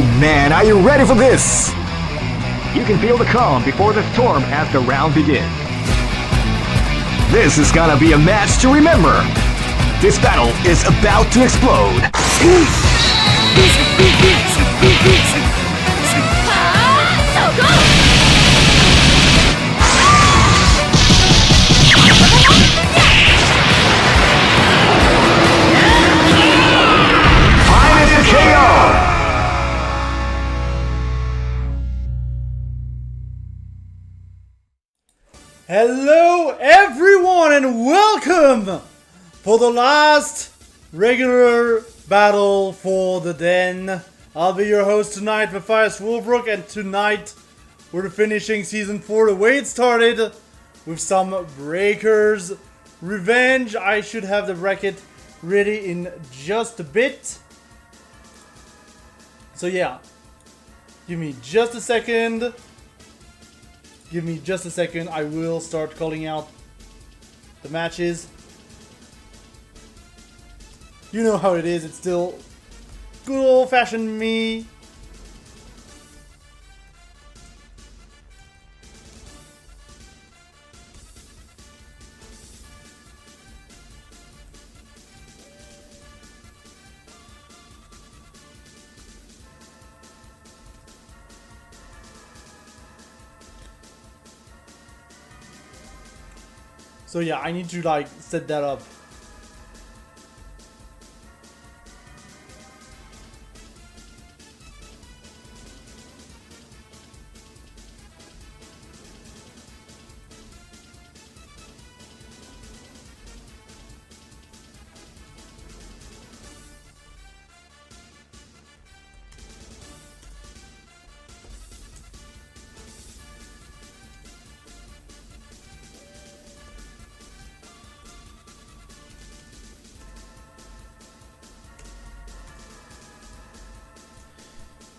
man, are you ready for this? You can feel the calm before the storm as the round begins. This is gonna be a match to remember. This battle is about to explode. Final KO! Hello everyone and welcome for the last regular battle for the Den. I'll be your host tonight, Mathias Wolfbrok, and tonight we're finishing Season 4 the way it started with some Breakers Revenge. I should have the bracket ready in just a bit. So yeah, give me just a second. Give me just a second, I will start calling out the matches. You know how it is, it's still good old-fashioned me. So yeah, I need to like set that up.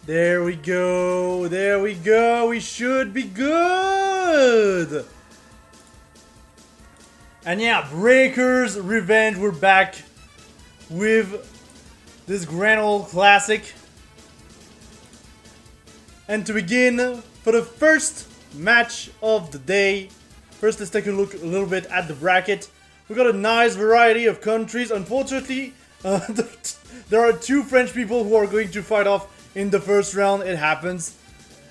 There we go, we should be good! And yeah, Breakers Revenge, we're back with this grand old classic. And to begin, for the first match of the day, first let's take a look a little bit at the bracket. We got a nice variety of countries. Unfortunately, there are two French people who are going to fight off in the first round. It happens.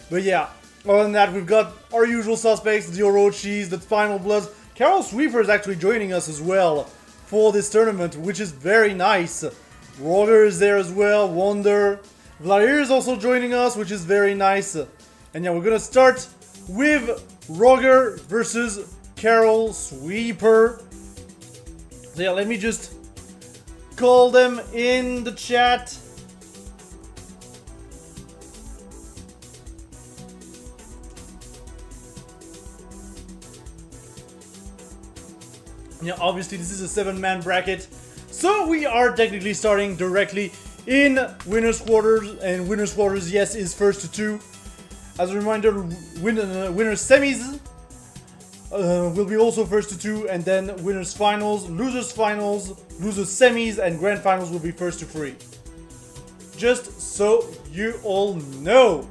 But yeah, other than that, we've got our usual suspects, the Orochis, the Final Bloods. Carol Sweeper is actually joining us as well for this tournament, which is very nice. Roger is there as well, Wonder. Vladimir is also joining us, which is very nice. And yeah, we're gonna start with Roger versus Carol Sweeper. So yeah, let me just call them in the chat. Yeah, obviously this is a 7-man bracket, so we are technically starting directly in winner's quarters, and winner's quarters, yes, is first to 2. As a reminder, winner's semis will be also first to 2, and then winner's finals, losers semis, and grand finals will be first to 3. Just so you all know.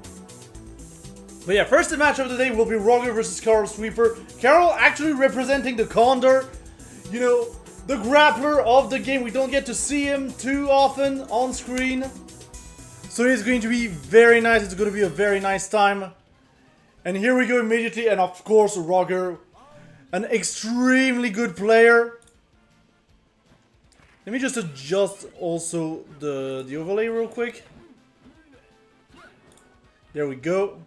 But yeah, first match of the day will be Roger versus Carol Sweeper. Carol actually representing the Condor. You know, the grappler of the game. We don't get to see him too often on screen. So it's going to be very nice. It's going to be a very nice time. And here we go immediately. And of course, Roger, an extremely good player. Let me just adjust also the overlay real quick. There we go.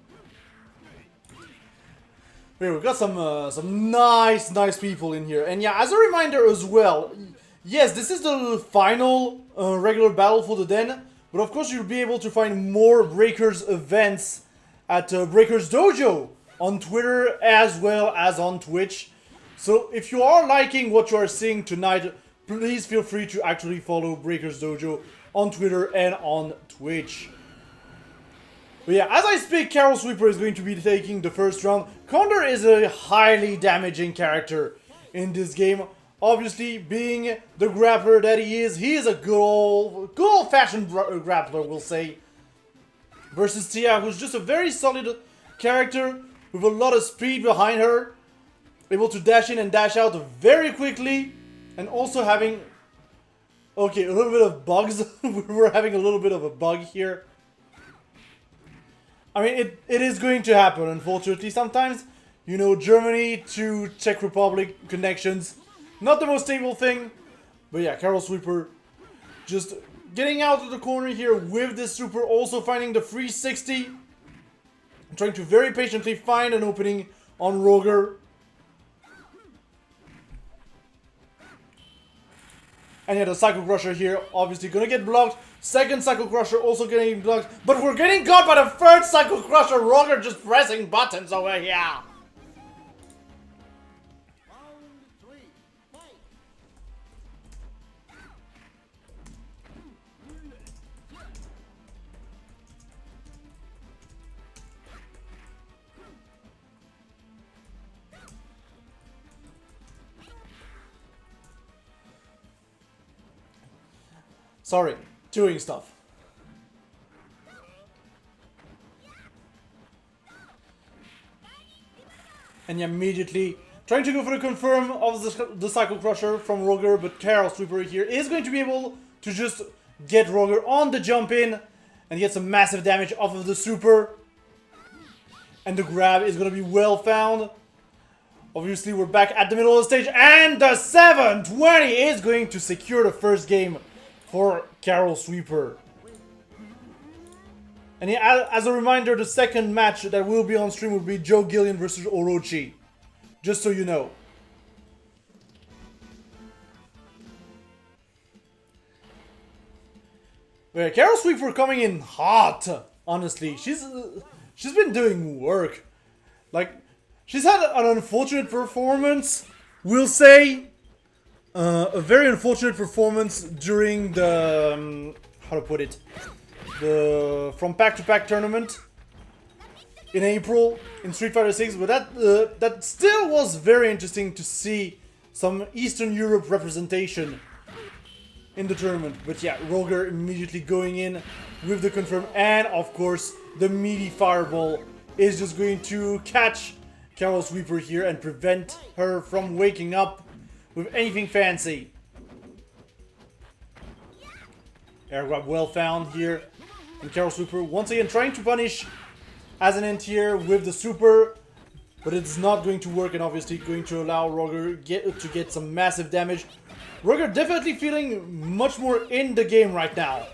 Here, we've got some nice people in here. And yeah, as a reminder as well, yes, this is the final regular battle for the Den, but of course you'll be able to find more Breakers events at Breakers Dojo on Twitter as well as on Twitch. So if you are liking what you are seeing tonight, please feel free to actually follow Breakers Dojo on Twitter and on Twitch. But yeah, as I speak, Carol Sweeper is going to be taking the first round. Condor is a highly damaging character in this game. Obviously, being the grappler that he is a good old-fashioned grappler, we'll say. versus Tia, who's just a very solid character with a lot of speed behind her, able to dash in and dash out very quickly, and also having, okay, a little bit of bugs. We're having a little bit of a bug here. I mean, it is going to happen, unfortunately, sometimes. You know, Germany to Czech Republic connections, not the most stable thing. But yeah, Carol Sweeper just getting out of the corner here with this super, also finding the 360. Trying to very patiently find an opening on Roger. And yeah, the Psycho Crusher here obviously gonna get blocked. Second Psycho Crusher also getting blocked. But we're getting caught by the third Psycho Crusher. Roger just pressing buttons over here. Sorry, doing stuff. And immediately trying to go for the confirm of the Psycho Crusher from Roger, but Carol Sweeper here is going to be able to just get Roger on the jump in and get some massive damage off of the super. And the grab is going to be well found. Obviously, we're back at the middle of the stage, and the 720 is going to secure the first game for Carol Sweeper. And yeah, as a reminder, the second match that will be on stream will be Joe Gillian versus Orochi. Just so you know. Yeah, Carol Sweeper coming in hot, honestly. She's been doing work. Like, she's had an unfortunate performance, we'll say. A very unfortunate performance during the, how to put it, the From Pack to Pack tournament in April in Street Fighter 6, but that still was very interesting to see some Eastern Europe representation in the tournament. But yeah, Roger immediately going in with the confirm, and of course the meaty fireball is just going to catch Carol Sweeper here and prevent her from waking up with anything fancy. Air grab well found here. And Carol Sweeper once again trying to punish as an anti-air with the super. But it's not going to work, and obviously going to allow Roger to get some massive damage. Roger definitely feeling much more in the game right now.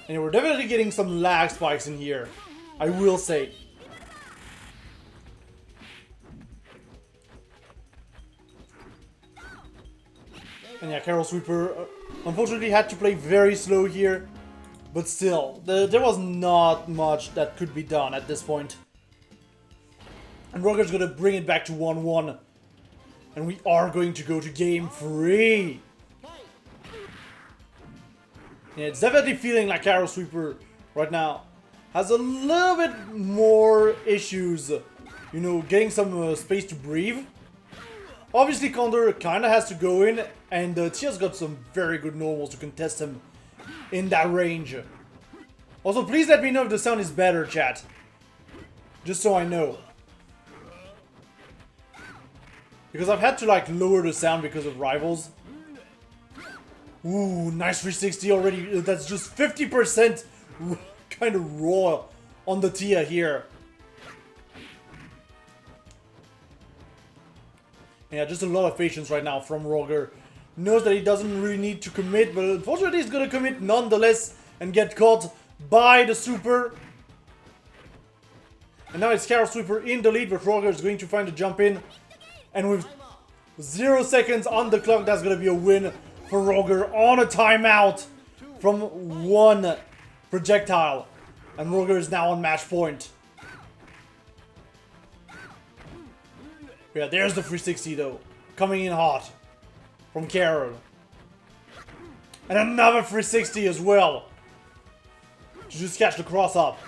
And we're definitely getting some lag spikes in here, I will say. And yeah, Carol Sweeper unfortunately had to play very slow here. But still, there was not much that could be done at this point. And Roger's gonna bring it back to 1-1. And we are going to go to game 3. Yeah, it's definitely feeling like Carol Sweeper right now has a little bit more issues, you know, getting some space to breathe. Obviously, Condor kinda has to go in, and Tia's got some very good normals to contest him in that range. Also, please let me know if the sound is better, chat. Just so I know. Because I've had to, like, lower the sound because of rivals. Ooh, nice 360 already. That's just 50% kind of raw on the Tia here. Yeah, just a lot of patience right now from Roger. Knows that he doesn't really need to commit, but unfortunately he's gonna commit nonetheless and get caught by the super. And now it's Carol Sweeper in the lead, but Roger is going to find a jump in. And with 0 seconds on the clock, that's gonna be a win for Roger on a timeout from one projectile. And Roger is now on match point. Yeah, there's the 360 though. Coming in hot. From Carol. And another 360 as well. To just catch the cross up.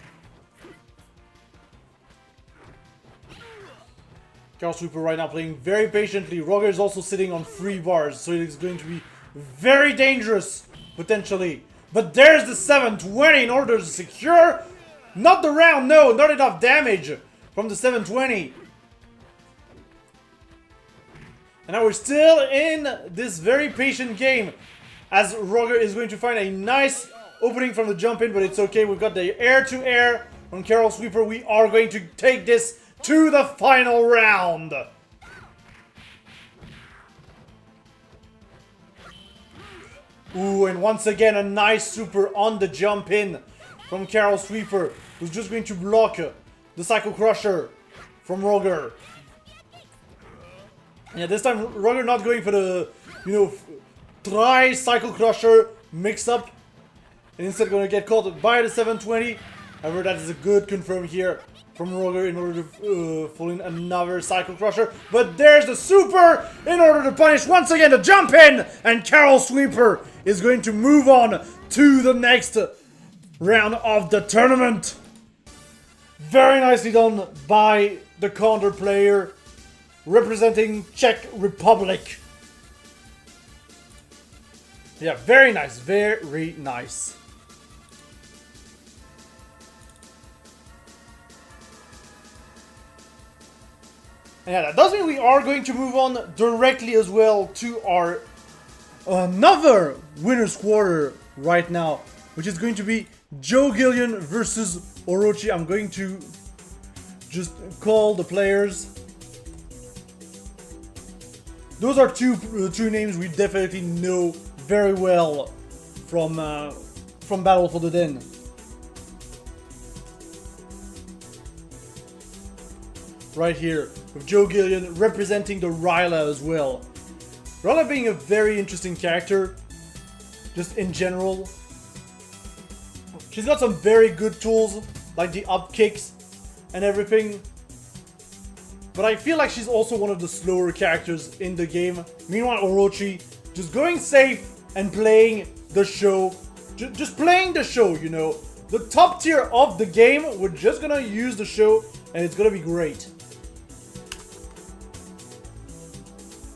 Carol Sweeper right now playing very patiently. Roger is also sitting on 3 bars. So it's going to be very dangerous potentially. But there's the 720 in order to secure, not the round, no, not enough damage from the 720. And now we're still in this very patient game, as Roger is going to find a nice opening from the jump in, but it's okay. We've got the air-to-air from Carol Sweeper. We are going to take this to the final round. Ooh, and once again a nice super on the jump in from Carol Sweeper, who's just going to block the Psycho Crusher from Roger. Yeah, this time Roger not going for the, try Psycho Crusher mix up, and instead gonna get caught by the 720. However, that is a good confirm here from Roger in order to pull in another Psycho Crusher. But there's the super in order to punish once again the jump in, and Carol Sweeper is going to move on to the next round of the tournament. Very nicely done by the counter player representing Czech Republic. Yeah, very nice, very nice. And yeah, that does mean we are going to move on directly as well to our another winner's quarter right now, which is going to be Joe Gillian versus Orochi. I'm going to just call the players. Those are two names we definitely know very well from Battle for the Den. Right here, with Joe Gillian representing the Ryla as well. Ryla being a very interesting character, just in general. She's got some very good tools, like the up kicks and everything. But I feel like she's also one of the slower characters in the game. Meanwhile, Orochi, just going safe and playing the show. Just playing the show, The top tier of the game, we're just gonna use the show, and it's gonna be great.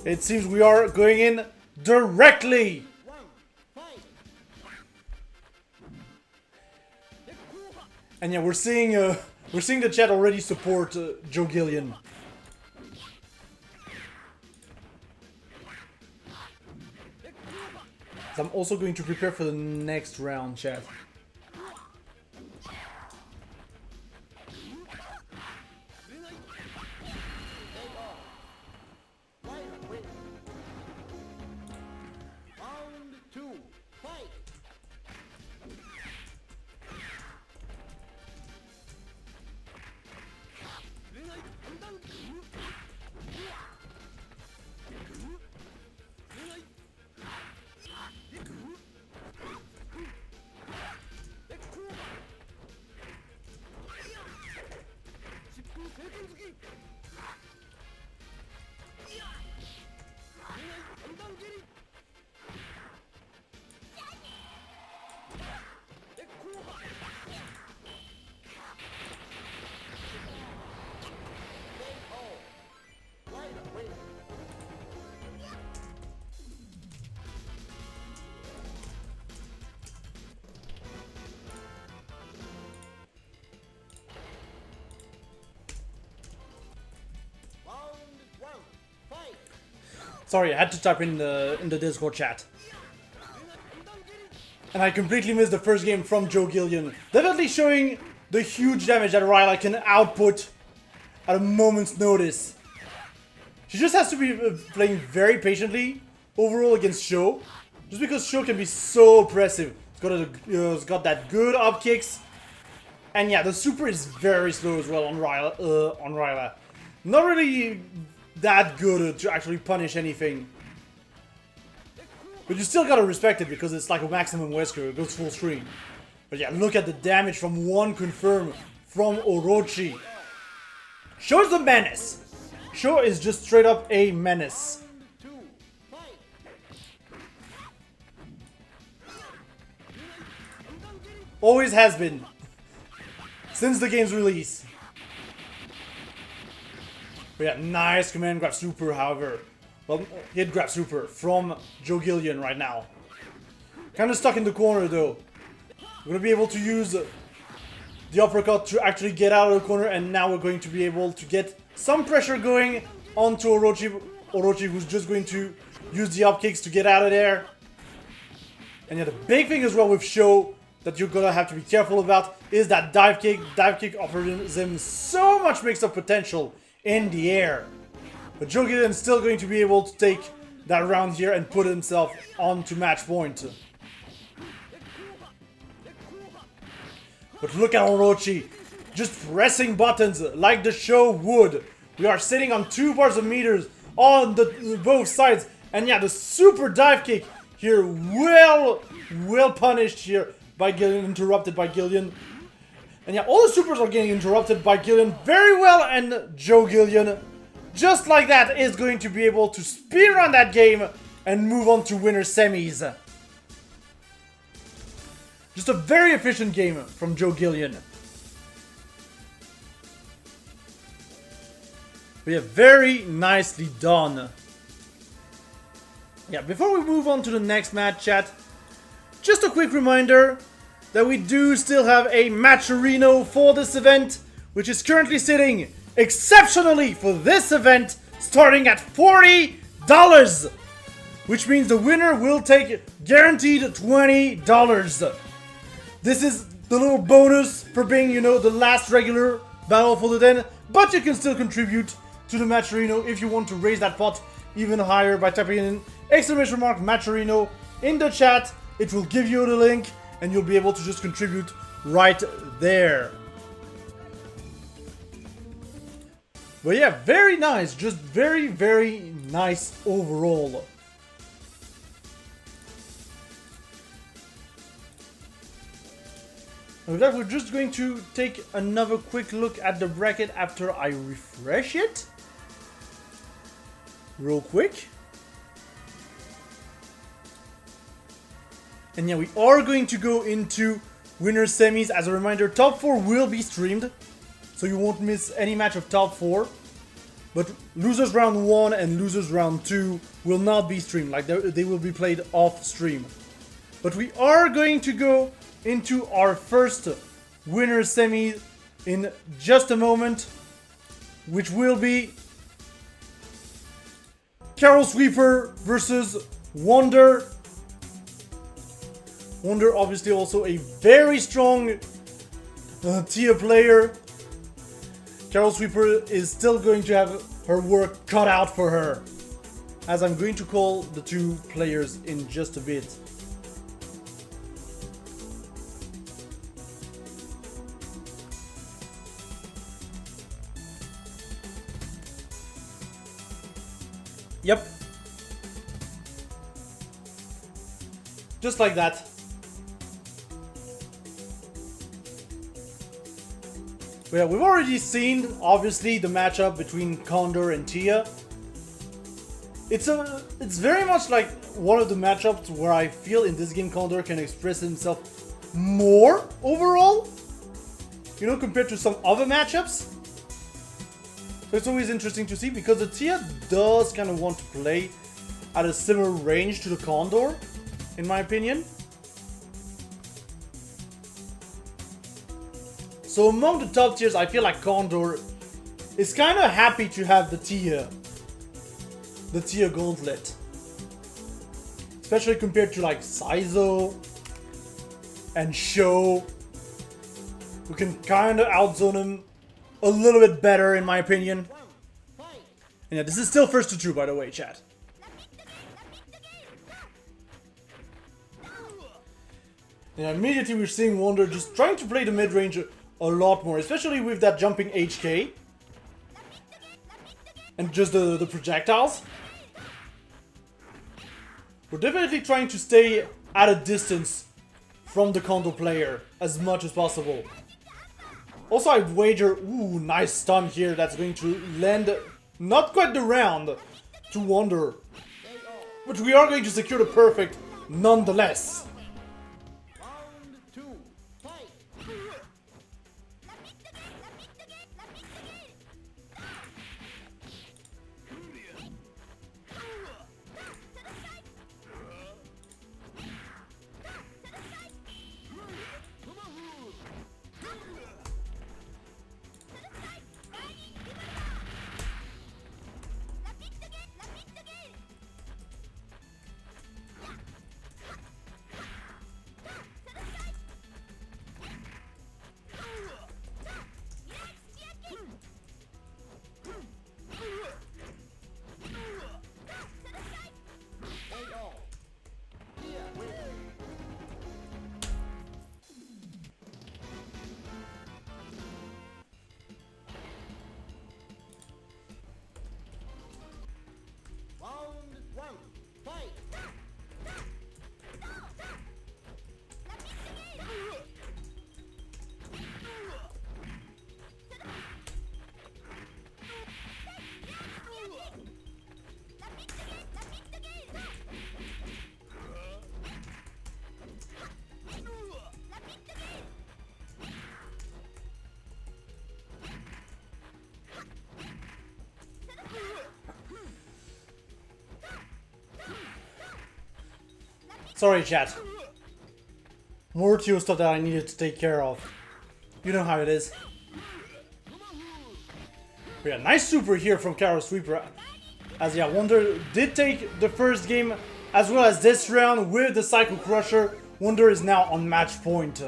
It seems we are going in directly. And yeah, we're seeing the chat already support Joe Gillian. So I'm also going to prepare for the next round, chat. Sorry, I had to type in the Discord chat. And I completely missed the first game from Joe Gillian. Definitely showing the huge damage that Ryla can output at a moment's notice. She just has to be playing very patiently overall against Sho. Just because Sho can be so oppressive. It's got that good up kicks. And yeah, the super is very slow as well on Ryla. Not really that good to actually punish anything. But you still gotta respect it because it's like a maximum Wesker, it goes full screen. But yeah, look at the damage from one confirm from Orochi. Shows the menace. Sho is just straight up a menace. Always has been. Since the game's release. But yeah, nice command grab super, however. Well, hit grab super from Joe Gillian right now. Kind of stuck in the corner though. We're gonna be able to use the uppercut to actually get out of the corner, and now we're going to be able to get some pressure going onto Orochi, who's just going to use the up kicks to get out of there. And yeah, the big thing as well with Sho that you're gonna have to be careful about is that dive kick. Dive kick offers him so much mixed up potential in the air. But Joe Gillian's still going to be able to take that round here and put himself onto match point. But look at Orochi, just pressing buttons like the show would. We are sitting on 2 bars of meters on both sides. And yeah, the super dive kick here, well punished here by Gillian, interrupted by Gillian. And yeah, all the supers are getting interrupted by Gillian very well, and Joe Gillian, just like that, is going to be able to speedrun that game and move on to winner semis. Just a very efficient game from Joe Gillian. But yeah, very nicely done. Yeah, before we move on to the next match, chat, just a quick reminder that we do still have a matcherino for this event, which is currently sitting exceptionally for this event, starting at $40, which means the winner will take guaranteed $20. This is the little bonus for being, you know, the last regular battle for the den, but you can still contribute to the matcherino if you want to raise that pot even higher by typing in !matcherino in the chat. It will give you the link and you'll be able to just contribute right there. But yeah, very nice, just very, very nice overall. With that, we're just going to take another quick look at the bracket after I refresh it. Real quick. And yeah, we are going to go into winner semis. As a reminder, top 4 will be streamed, so you won't miss any match of top 4. But losers round 1 and losers round 2 will not be streamed, like they will be played off stream. But we are going to go into our first winner semi in just a moment, which will be Carol Sweeper versus Wonder. Wonder obviously also a very strong tier player. Carol Sweeper is still going to have her work cut out for her, as I'm going to call the 2 players in just a bit. Yep. Just like that. Yeah, we've already seen, obviously, the matchup between Condor and Tia. It's very much like one of the matchups where I feel in this game Condor can express himself more overall, you know, compared to some other matchups. So it's always interesting to see, because the Tia does kind of want to play at a similar range to the Condor, in my opinion. So among the top tiers, I feel like Condor is kind of happy to have the Tia gauntlet. Especially compared to like Saizo and Sho, who can kind of outzone him a little bit better, in my opinion. And yeah, this is still first to 2, by the way, chat. And immediately we're seeing Wonder just trying to play the mid-range a lot more, especially with that jumping HK. And just the projectiles. We're definitely trying to stay at a distance from the Kondo player as much as possible. Also, I'd wager, ooh, nice stun here that's going to land not quite the round to Wonder. But we are going to secure the perfect nonetheless. Sorry, chat. More Tio stuff that I needed to take care of. You know how it is. But yeah, nice super here from Carol Sweeper. As yeah, Wonder did take the first game as well as this round with the Psycho Crusher. Wonder is now on match point.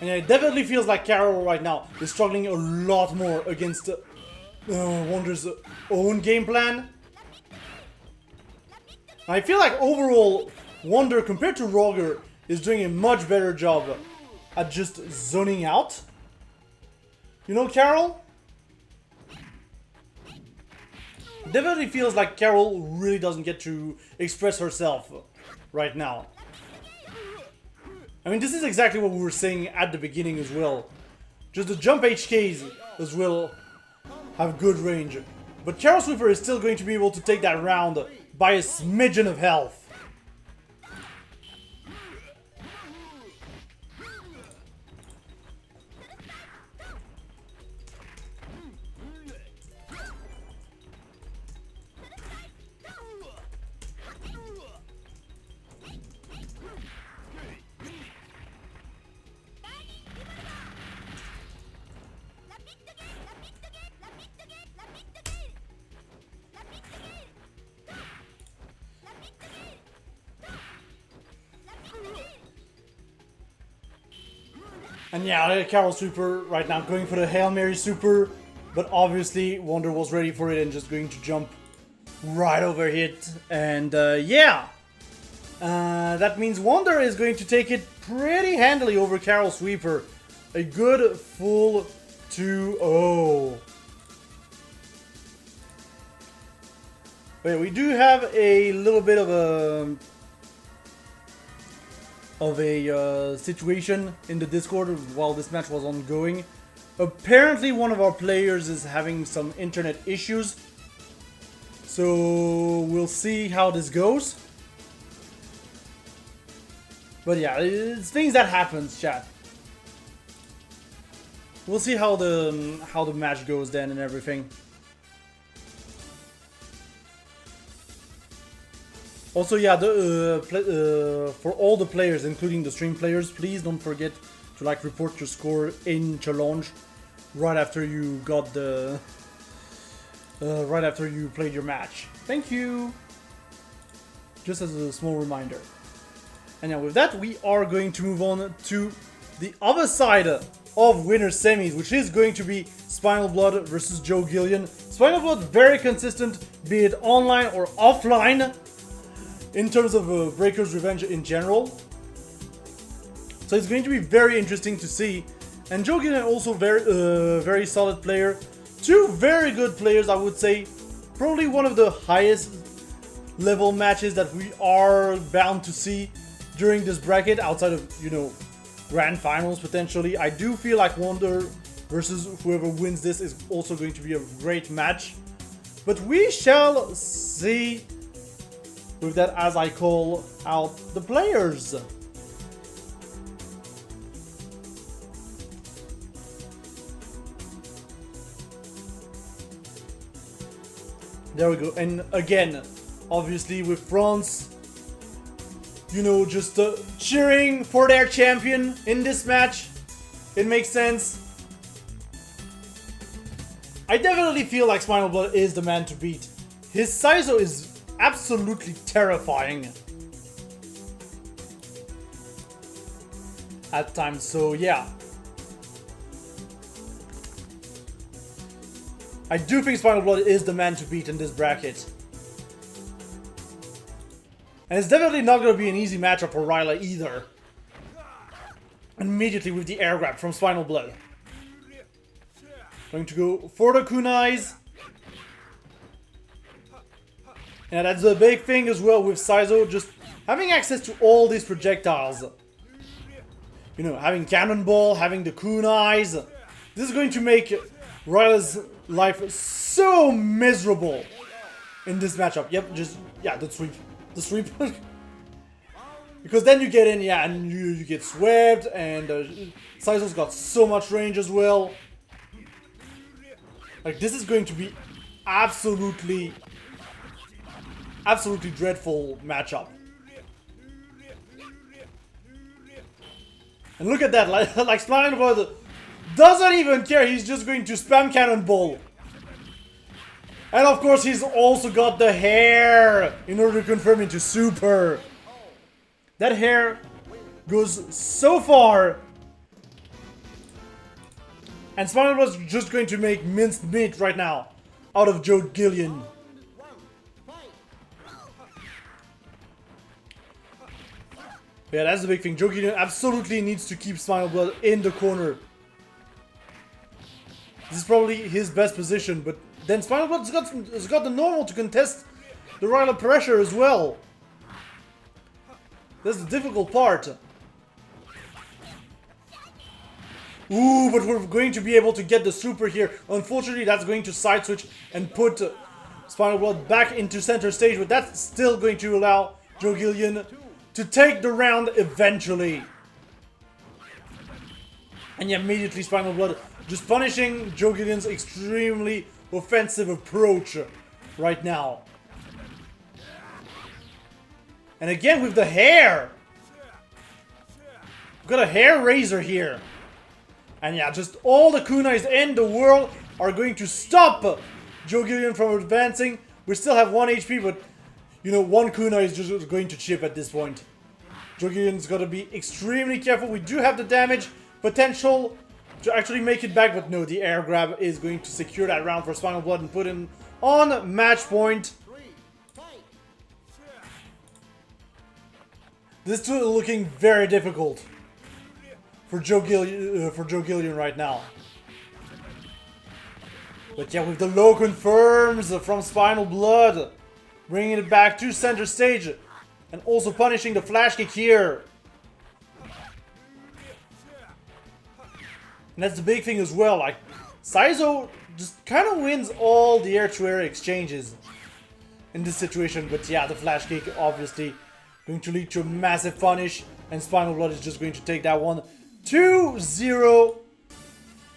And it definitely feels like Carol right now is struggling a lot more against Wonder's own game plan. I feel like overall, Wonder compared to Roger is doing a much better job at just zoning out. You know, Carol? Definitely feels like Carol really doesn't get to express herself right now. I mean, this is exactly what we were saying at the beginning as well. Just the jump HKs as well have good range. But Carol Sweeper is still going to be able to take that round by a smidgen of health. And yeah, Carol Super right now going for the Hail Mary Super, but obviously Wonder was ready for it and just going to jump right over it. And yeah, that means Wonder is going to take it pretty handily over Carol Sweeper. A good full 2-0. But we do have a little bit of a situation in the Discord while this match was ongoing. Apparently one of our players is having some internet issues, so we'll see how this goes. But yeah, it's things that happens, chat. We'll see how the match goes then and everything. Also, yeah, for all the players, including the stream players, please don't forget to like report your score in challenge right after you got the right after you played your match. Thank you. Just as a small reminder. And now with that, we are going to move on to the other side of winner semis, which is going to be Spinal Blood versus Joe Gillian. Spinal Blood very consistent, be it online or offline, in terms of Breaker's Revenge in general. So it's going to be very interesting to see. And Joe Gillian also very solid player. Two very good players, I would say. Probably one of the highest level matches that we are bound to see during this bracket, outside of, you know, grand finals potentially. I do feel like Wonder versus whoever wins this is also going to be a great match. But we shall see with that as I call out the players. There we go. And again, obviously with France, you know, just cheering for their champion in this match. It makes sense. I definitely feel like Spinal Blood is the man to beat. His Saizo is absolutely terrifying at times, so yeah. I do think Spinal Blood is the man to beat in this bracket. And it's definitely not going to be an easy matchup for Ryla either. Immediately with the air grab from Spinal Blood. Going to go for the kunais. And that's the big thing as well with Saizo, just having access to all these projectiles. You know, having Cannonball, having the kunais. This is going to make Ryla's life so miserable in this matchup. Yep, just, yeah, the sweep. The sweep. Because then you get in, yeah, and you get swept, and Saizo's got so much range as well. Like, this is going to be absolutely dreadful matchup. And look at that, like Spinal Blood doesn't even care, he's just going to spam Cannonball. And of course he's also got the hair in order to confirm into super. That hair goes so far. And Spinal Blood's just going to make minced meat right now out of Joe Gillian. Yeah, that's the big thing. Joe Gillian absolutely needs to keep Spinal Blood in the corner. This is probably his best position, but then Spinal Blood's got the normal to contest the Royal Pressure as well. That's the difficult part. Ooh, but we're going to be able to get the super here. Unfortunately, that's going to side switch and put Spinal Blood back into center stage, but that's still going to allow Joe Gillian to take the round eventually. And yeah, immediately Spinal Blood just punishing Joe Gillian's extremely offensive approach right now. And again with the hair. We've got a hair razor here. And yeah, just all the kunais in the world are going to stop Joe Gillian from advancing. We still have 1 HP, but you know, 1 kunai is just going to chip at this point. Joe Gillian's got to be extremely careful. We do have the damage potential to actually make it back, but no, the air grab is going to secure that round for Spinal Blood and put him on match point. This is looking very difficult for Joe Gillian right now. But yeah, with the low confirms from Spinal Blood, bringing it back to center stage, and also punishing the flash kick here. And that's the big thing as well, like, Saizo just kind of wins all the air-to-air exchanges in this situation. But yeah, the flash kick obviously going to lead to a massive punish, and Spinal Blood is just going to take that one 2-0.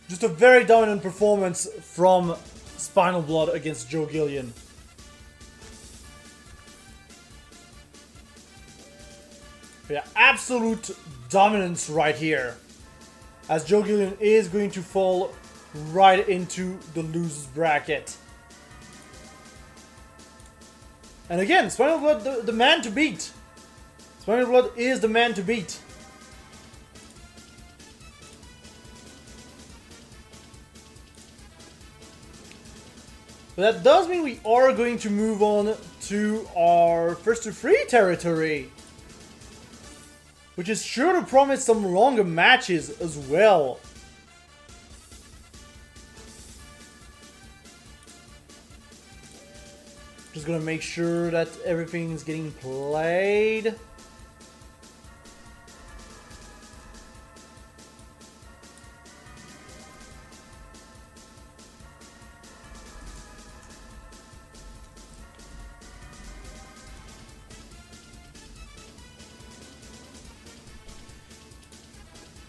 Just a very dominant performance from Spinal Blood against Joe Gillian. But yeah, absolute dominance right here, as Joe Gillian is going to fall right into the losers bracket. And again, Spinal Blood, the man to beat. Spinal Blood is the man to beat. But that does mean we are going to move on to our first to three territory, which is sure to promise some longer matches as well. Just gonna make sure that everything's getting played.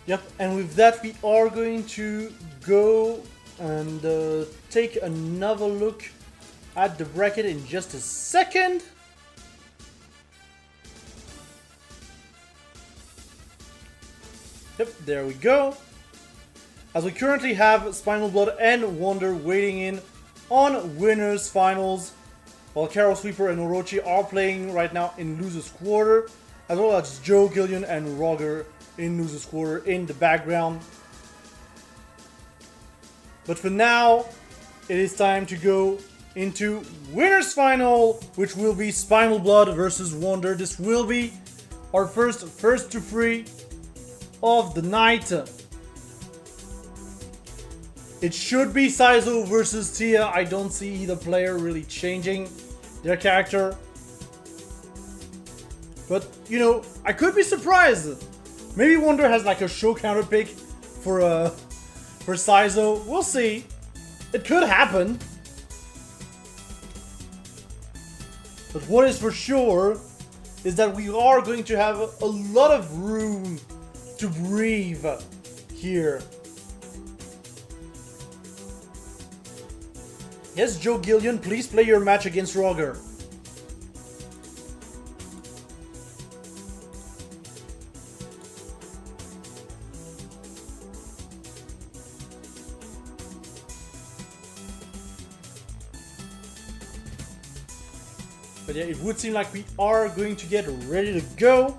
Yep, and with that we are going to go and take another look at the bracket in just a second. Yep, there we go. As we currently have Spinal Blood and Wonder waiting in on winners finals, while Carol Sweeper and Orochi are playing right now in losers quarter, as well as Joe Gillian and Roger in losers quarter in the background. But for now, it is time to go into winners final, which will be Spinal Blood versus Wonder. This will be our first to three of the night. It should be Saizo versus Tia. I don't see either player really changing their character, but you know, I could be surprised. Maybe Wonder has like a show counter pick for Saizo. We'll see. It could happen. But what is for sure is that we are going to have a lot of room to breathe here. Yes, Joe Gillian, please play your match against Roger. But yeah, it would seem like we are going to get ready to go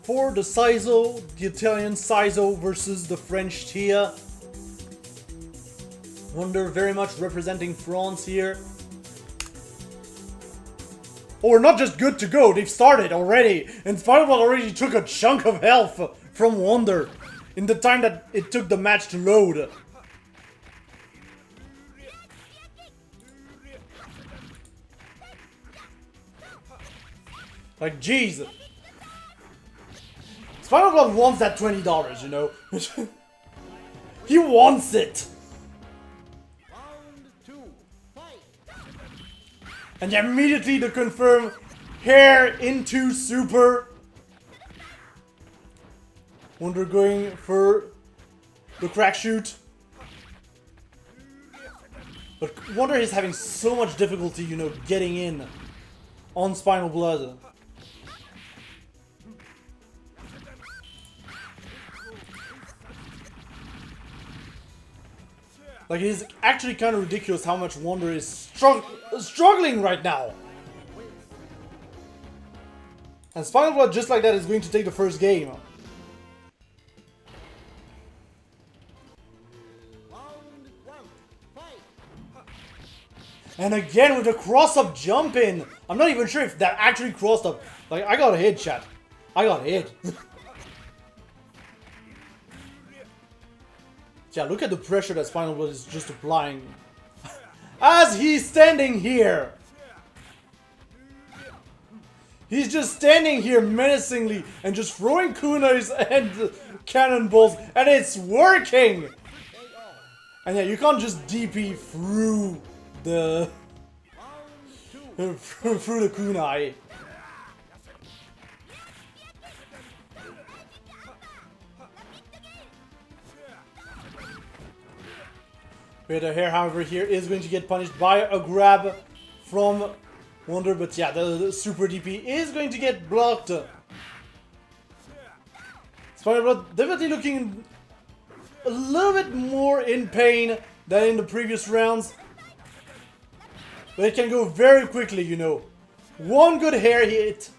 for the Sizo, the Italian Sizo versus the French Tia. Wonder very much representing France here. Oh, we're not just good to go, they've started already. And Spider-Man already took a chunk of health from Wonder in the time that it took the match to load. Like, jeez. Spider-Man wants that $20, you know? He wants it! And immediately to confirm, hair into super. Wonder going for the crack shoot. But Wonder is having so much difficulty, you know, getting in on Spinal Blood. Like, it is actually kind of ridiculous how much Wonder is struggling right now. And Spinal Blood, just like that, is going to take the first game. And again with the cross-up jump in. I'm not even sure if that actually crossed up. Like, I got hit, chat. I got hit. Yeah, look at the pressure that Spinal Blood is just applying. As he's standing here. He's just standing here menacingly and just throwing kunais and cannonballs, and it's working! And yeah, you can't just DP through the... through the kunai. The hair, however, here is going to get punished by a grab from Wonder, but yeah, the super DP is going to get blocked. Spinal Blood definitely looking a little bit more in pain than in the previous rounds. But it can go very quickly, you know. One good hair hit.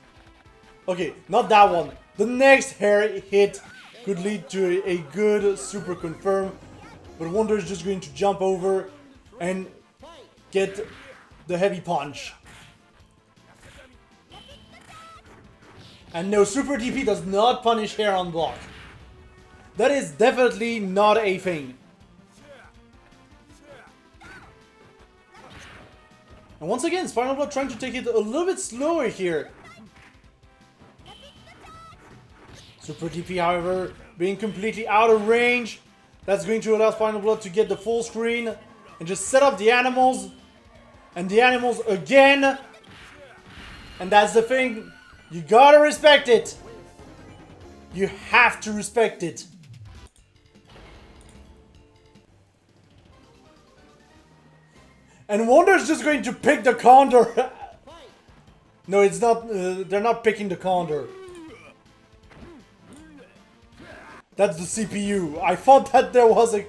Okay, not that one. The next hair hit could lead to a good super confirm. But Wonder is just going to jump over and get the heavy punch. And no, Super DP does not punish hair on block. That is definitely not a thing. And once again, Spinal Blood trying to take it a little bit slower here. Super DP, however, being completely out of range. That's going to allow Spinal Blood to get the full screen and just set up the animals. And the animals again. And that's the thing. You gotta respect it. You have to respect it. And Wonder's just going to pick the condor. No, it's not. They're not picking the condor. That's the CPU. I thought that there was a...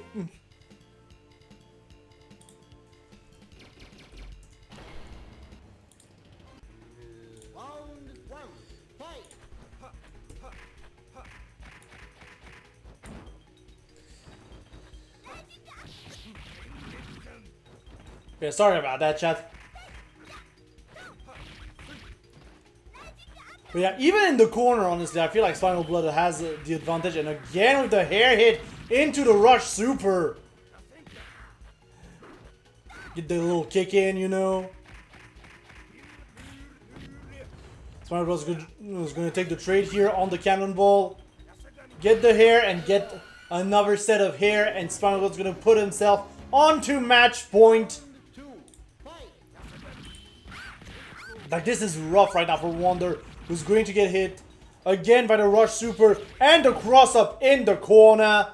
Yeah, sorry about that, chat. But yeah, even in the corner, honestly, I feel like Spinal Blood has the advantage. And again with the hair hit into the rush super. Get the little kick in, you know. Spinal Blood is going to take the trade here on the cannonball. Get the hair and get another set of hair. And Spinal Blood's going to put himself onto match point. Like, this is rough right now for Wonder, who's going to get hit again by the rush super and the cross up in the corner.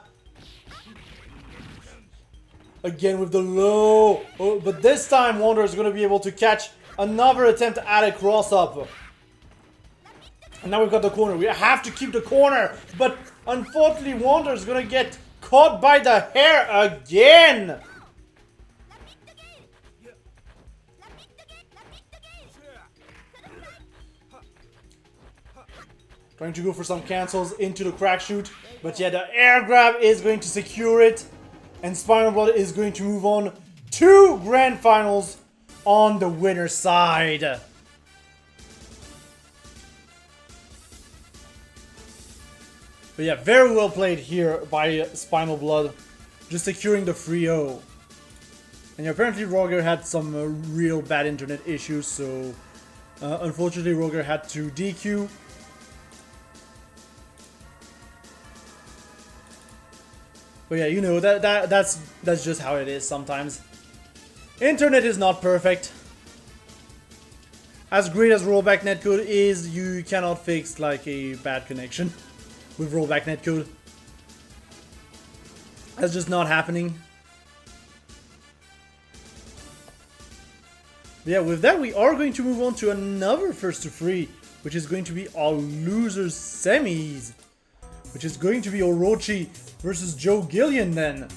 again with the low. Oh, but this time Wander is going to be able to catch another attempt at a cross-up. And now we've got the corner. We have to keep the corner. But unfortunately, Wander is going to get caught by the hair again. Trying to go for some cancels into the crack shoot. But yeah, the air grab is going to secure it. And Spinal Blood is going to move on to Grand Finals on the winner's side. But yeah, very well played here by Spinal Blood. Just securing the 3-0. And yeah, apparently Roger had some real bad internet issues. So unfortunately Roger had to DQ. But yeah, you know, that's just how it is sometimes. Internet is not perfect. As great as rollback netcode is, you cannot fix like a bad connection with rollback netcode. That's just not happening. But yeah, with that we are going to move on to another first to three, which is going to be our losers semis. Which is going to be Orochi versus Joe Gillian then.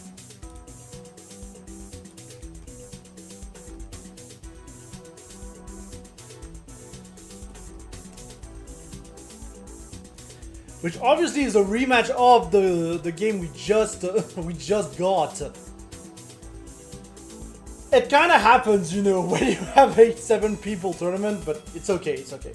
Which obviously is a rematch of the game we just got. It kind of happens, you know, when you have a 7 people tournament, but it's okay, it's okay.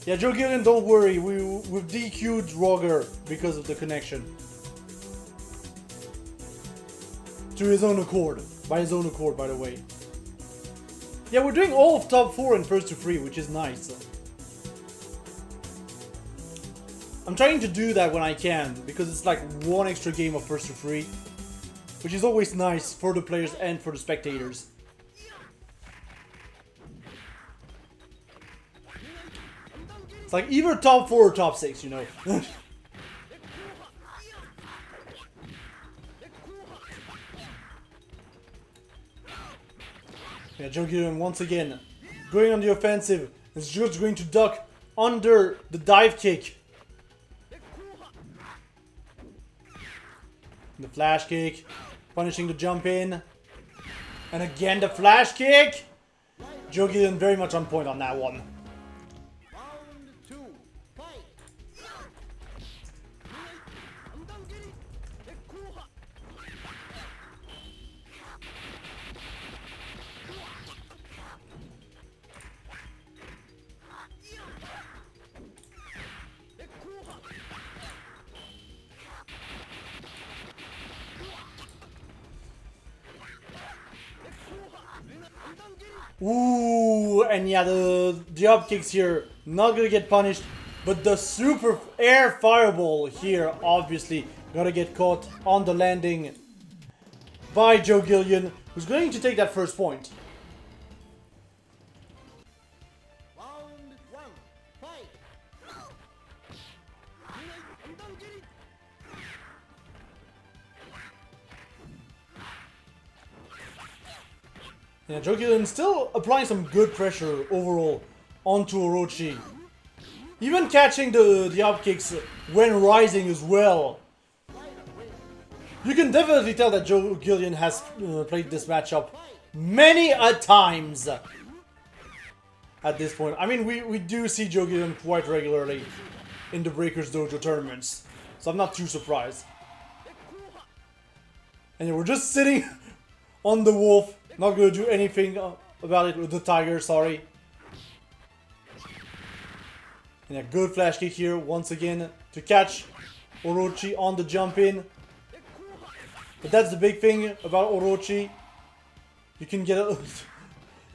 Yeah, Joe Gillian, don't worry, we've DQ'd Roger because of the connection. To his own accord. By his own accord, by the way. Yeah, we're doing all of top 4 in first to 3, which is nice. I'm trying to do that when I can, because it's like one extra game of first to 3. Which is always nice for the players and for the spectators. It's like either top 4 or top 6, you know. Yeah, Joe Gillian once again going on the offensive. Is just going to duck under the dive kick. The flash kick, punishing the jump in. And again the flash kick. Joe Gillian very much on point on that one. Ooh, and yeah, the up kicks here, not gonna get punished, but the super air fireball here, obviously, gonna get caught on the landing by Joe Gillian, who's going to take that first point. Yeah, Joe Gillian still applying some good pressure overall onto Orochi. Even catching the up kicks when rising as well. You can definitely tell that Joe Gillian has played this matchup many a times at this point. I mean, we do see Joe Gillian quite regularly in the Breakers Dojo tournaments, so I'm not too surprised. And yeah, we're just sitting on the wolf. Not gonna do anything about it with the tiger, sorry. And a good flash kick here, once again, to catch Orochi on the jump in. But that's the big thing about Orochi. You can get a...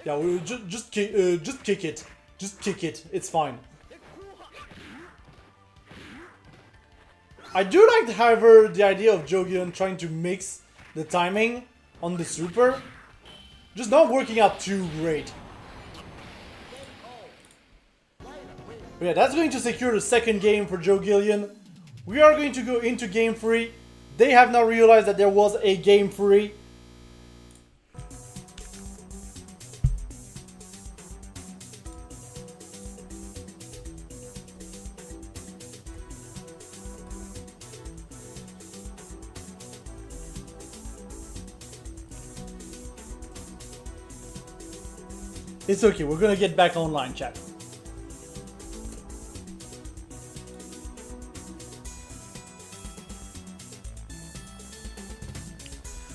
yeah, we'll just kick it. Just kick it, it's fine. I do like, however, the idea of Joe Gillian trying to mix the timing on the super. Just not working out too great. But yeah, that's going to secure the second game for Joe Gillian. We are going to go into game 3. They have now realized that there was a game 3. It's okay, we're gonna get back online, chat.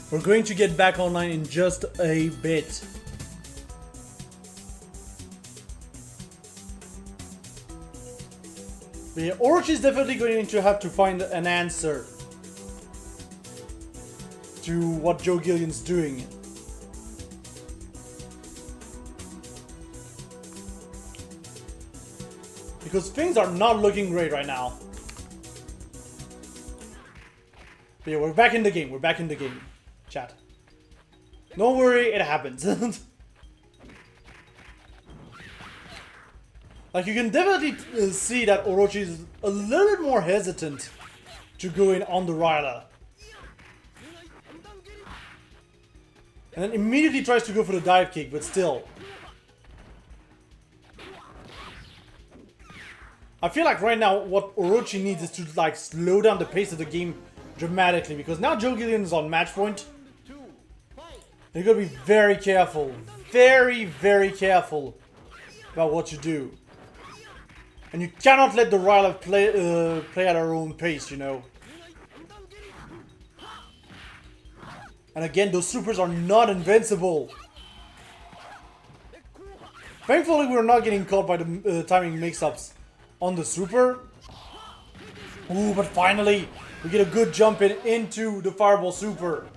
We're going to get back online in just a bit. But yeah, Orochi is definitely going to have to find an answer to what Joe Gillian's doing. Because things are not looking great right now. But yeah, we're back in the game. We're back in the game. Chat. Don't worry, it happens. Like, you can definitely see that Orochi is a little bit more hesitant to go in on the Ryla. And then immediately tries to go for the dive kick, but still. I feel like right now what Orochi needs is to like slow down the pace of the game dramatically, because now Joe Gillian is on match point. You gotta be very careful, very careful about what you do. And you cannot let the Ryla play at her own pace, you know. And again, those supers are not invincible. Thankfully, we're not getting caught by the timing mix-ups on the super. Ooh, but finally, we get a good jump in into the Fireball super.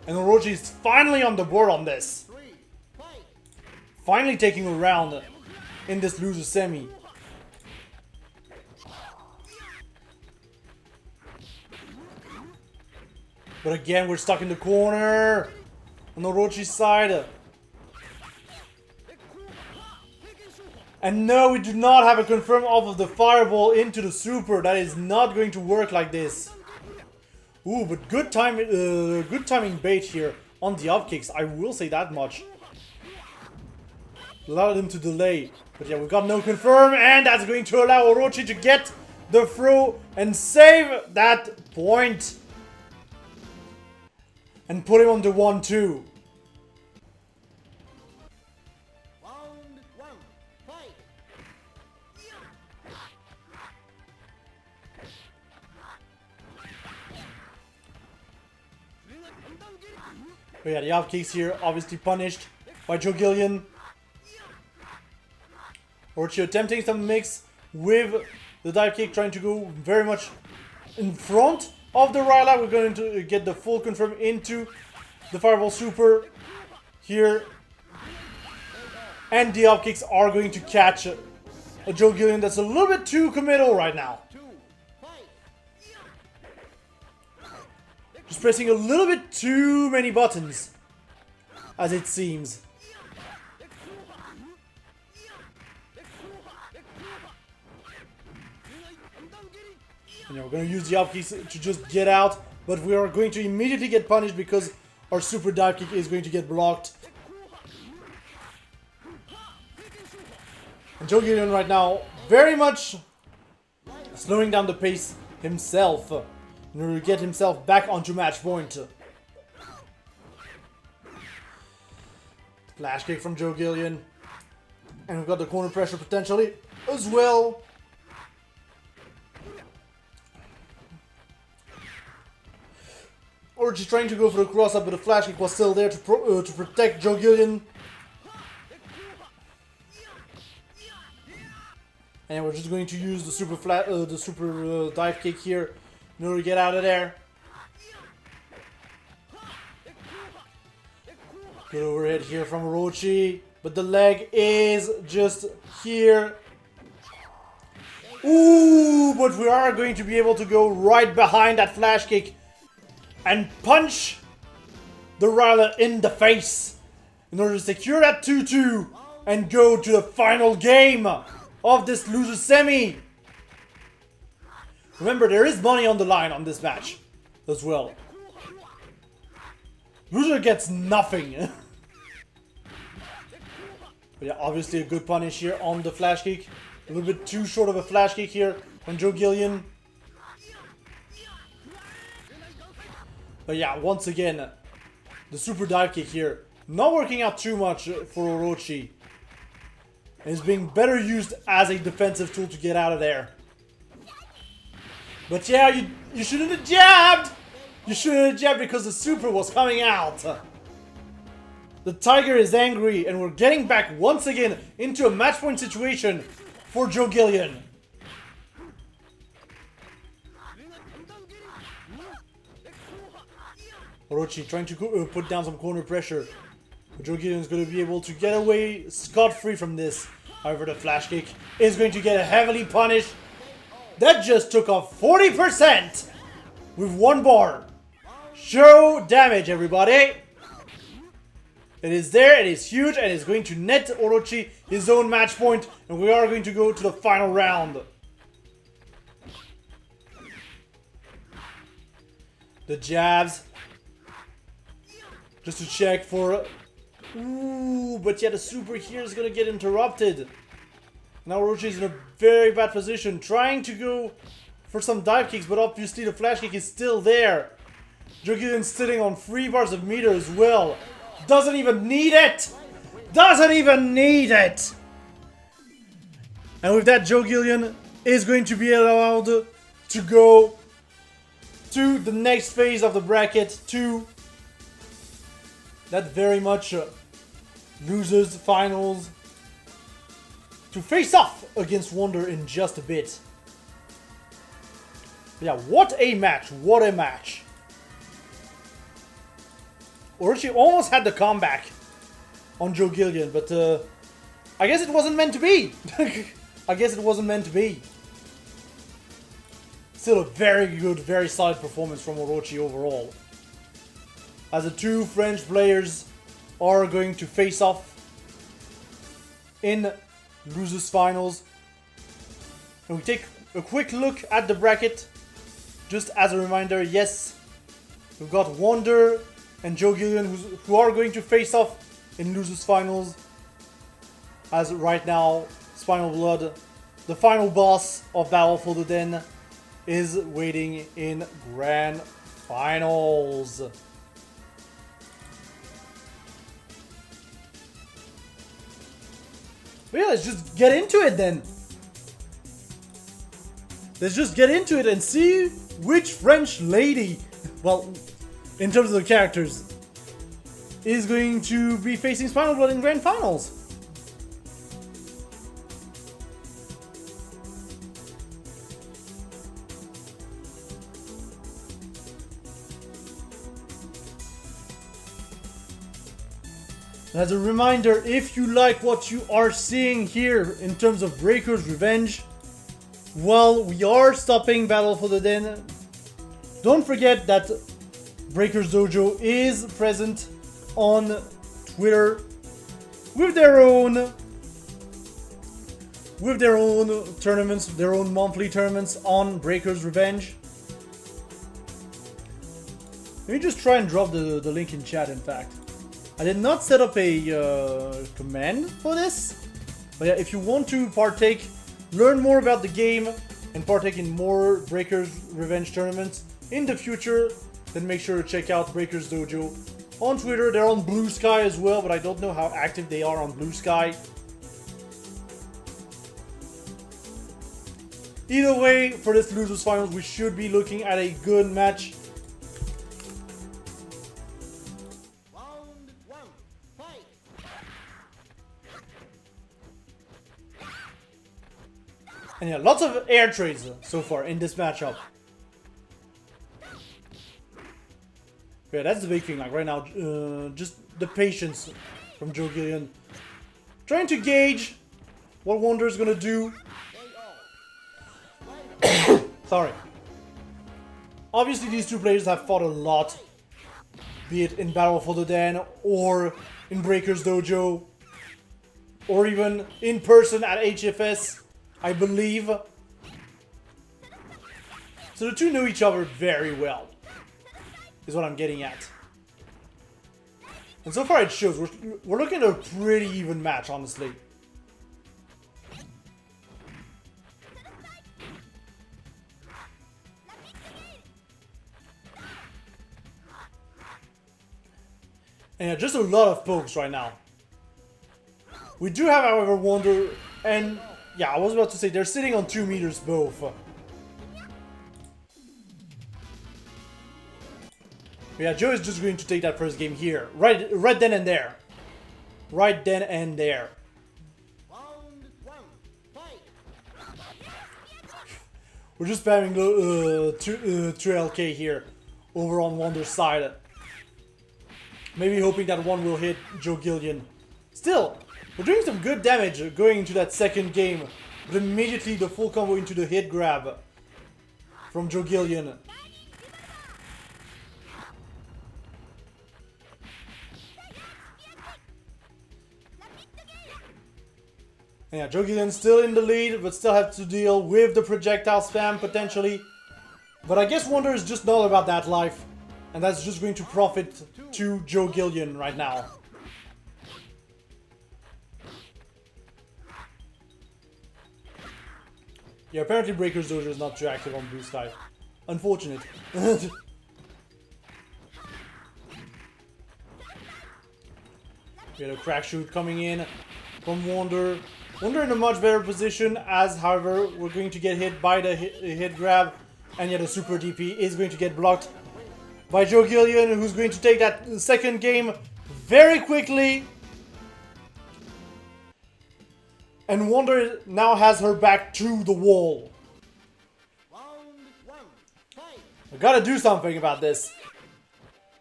And Orochi is finally on the board on this. Finally taking a round in this loser semi. But again, we're stuck in the corner on Orochi's side. And no, we do not have a confirm off of the Fireball into the super. That is not going to work like this. Ooh, but good timing bait here on the up kicks. I will say that much. Allowed him to delay. But yeah, we've got no confirm, and that's going to allow Orochi to get the throw and save that point. And put him on the 1-2. But yeah, the up kicks here obviously punished by Joe Gillian. Orochi attempting some mix with the dive kick, trying to go very much in front of the Ryla. We're going to get the full confirm into the Fireball super here. And the up kicks are going to catch a Joe Gillian that's a little bit too committal right now. Just pressing a little bit too many buttons, as it seems. And we're going to use the up kicks to just get out, but we are going to immediately get punished because our super dive kick is going to get blocked. And Joe Gillian right now very much slowing down the pace himself in order to get himself back onto match point. Flash kick from Joe Gillian. And we've got the corner pressure potentially as well. Orochi trying to go for the cross up, but the flash kick was still there to protect Joe Gillian. And we're just going to use the super dive kick here in order to get out of there. Good overhead here from Orochi, but the leg is just here. Ooh, but we are going to be able to go right behind that flash kick and punch the Ryla in the face in order to secure that 2-2 and go to the final game. of this loser semi. Remember, there is money on the line on this match as well. Loser gets nothing. But yeah, obviously a good punish here on the flash kick. A little bit too short of a flash kick here on Joe Gillian. But yeah, once again, the super dive kick here, not working out too much for Orochi. And is being better used as a defensive tool to get out of there. But yeah, you shouldn't have jabbed! You shouldn't have jabbed because the super was coming out. The Tiger is angry and we're getting back once again into a match point situation for Joe Gillian. Orochi trying to put down some corner pressure. But Joe Gillian is going to be able to get away scot-free from this. However, the flash kick is going to get heavily punished. That just took off 40% with one bar. Show damage, everybody. It is there, it is huge, and it's going to net Orochi his own match point. And we are going to go to the final round. The jabs. Just to check for... Ooh, but yeah, the super here is going to get interrupted. Now Orochi is in a very bad position, trying to go for some dive kicks, but obviously the flash kick is still there. Joe Gillian sitting on 3 bars of meter as well. Doesn't even need it! Doesn't even need it! And with that, Joe Gillian is going to be allowed to go to the next phase of the bracket, to that very much losers finals, to face off against Wonder in just a bit. Yeah, what a match, what a match. Orochi almost had the comeback on Joe Gillian, but I guess it wasn't meant to be. I guess it wasn't meant to be. Still a very good, very solid performance from Orochi overall. As the two French players are going to face off in losers finals. And we take a quick look at the bracket. Just as a reminder, yes, we've got Wonder and Joe Gillian who are going to face off in losers finals. As right now, Spinal Blood, the final boss of Battle for the Den, is waiting in grand finals. But yeah, let's just get into it then. Let's just get into it and see which French lady, well, in terms of the characters, is going to be facing Spinal Blood in grand finals. As a reminder, if you like what you are seeing here in terms of Breaker's Revenge, while we are stopping Battle for the Den, don't forget that Breaker's Dojo is present on Twitter with their own tournaments, their own monthly tournaments on Breaker's Revenge. Let me just try and drop the link in chat, in fact. I did not set up a command for this, but yeah, if you want to partake, learn more about the game, and partake in more Breaker's Revenge tournaments in the future, then make sure to check out Breaker's Dojo on Twitter. They're on Blue Sky as well, but I don't know how active they are on Blue Sky. Either way, for this losers finals, we should be looking at a good match. And yeah, lots of air trades so far in this matchup. Yeah, that's the big thing, like right now, just the patience from Joe Gillian. Trying to gauge what Wonder is gonna do. Sorry. Obviously these two players have fought a lot, be it in Battle for the Den, or in Breaker's Dojo, or even in person at HFS I believe. So the two know each other very well, is what I'm getting at. And so far it shows. We're looking at a pretty even match, honestly. And yeah, just a lot of pokes right now. We do have, however, Wonder, and yeah, I was about to say, they're sitting on 2 meters both. But yeah, Joe is just going to take that first game here. Right then and there. Right then and there. We're just spamming 3LK here. Over on Wonder's side. Maybe hoping that one will hit Joe Gillian. Still, we're doing some good damage going into that second game. But immediately the full combo into the hit grab from Joe Gillian. Yeah, Joe Gillian still in the lead, but still have to deal with the projectile spam potentially. But I guess Wonder is just not about that life. And that's just going to profit to Joe Gillian right now. Yeah, apparently Breaker's Dojo is not too active on boost type. Unfortunate. We had a crack shoot coming in from Wonder. Wonder in a much better position as, however, we're going to get hit by the hit grab. And yet the super DP is going to get blocked by Joe Gillian, who's going to take that second game very quickly. And Wonder now has her back to the wall. We gotta do something about this.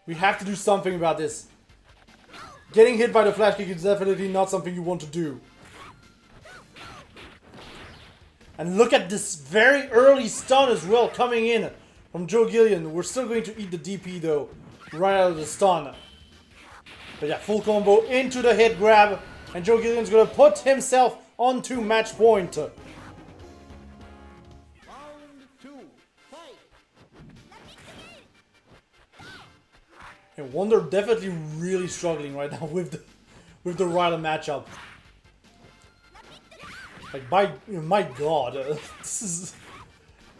We have to do something about this. Getting hit by the flash kick is definitely not something you want to do. And look at this very early stun as well coming in from Joe Gillian. We're still going to eat the DP though, right out of the stun. But yeah, full combo into the hit grab. And Joe Gillian's going to put himself onto match point. And Wonder definitely really struggling right now with the Ryder matchup. Like, my god, this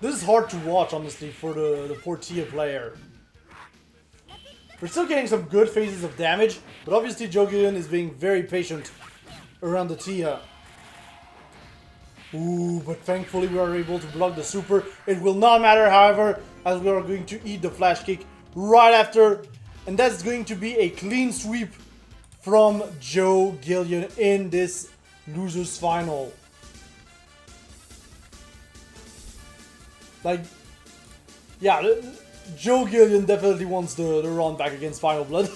is hard to watch, honestly, for the poor Tia player. We're still getting some good phases of damage, but obviously Joe Gillian is being very patient around the Tia. Ooh, but thankfully we are able to block the super. It will not matter, however, as we are going to eat the flash kick right after. And that's going to be a clean sweep from Joe Gillian in this losers final. Like, yeah, Joe Gillian definitely wants the run back against Final Blood.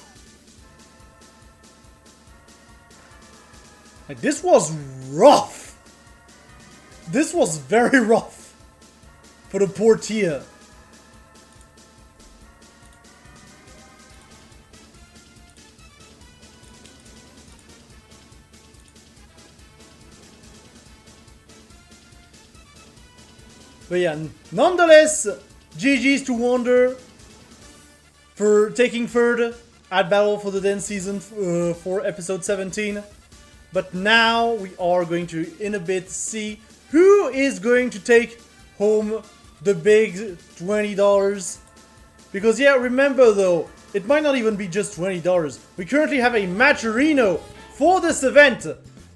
Like, this was rough. This was very rough for the poor Tia. But yeah, nonetheless, GG's to Wonder for taking third at Battle for the Dance Season for episode 17. But now we are going to, in a bit, see who is going to take home the big $20. Because yeah, remember though, it might not even be just $20. We currently have a Matcherino for this event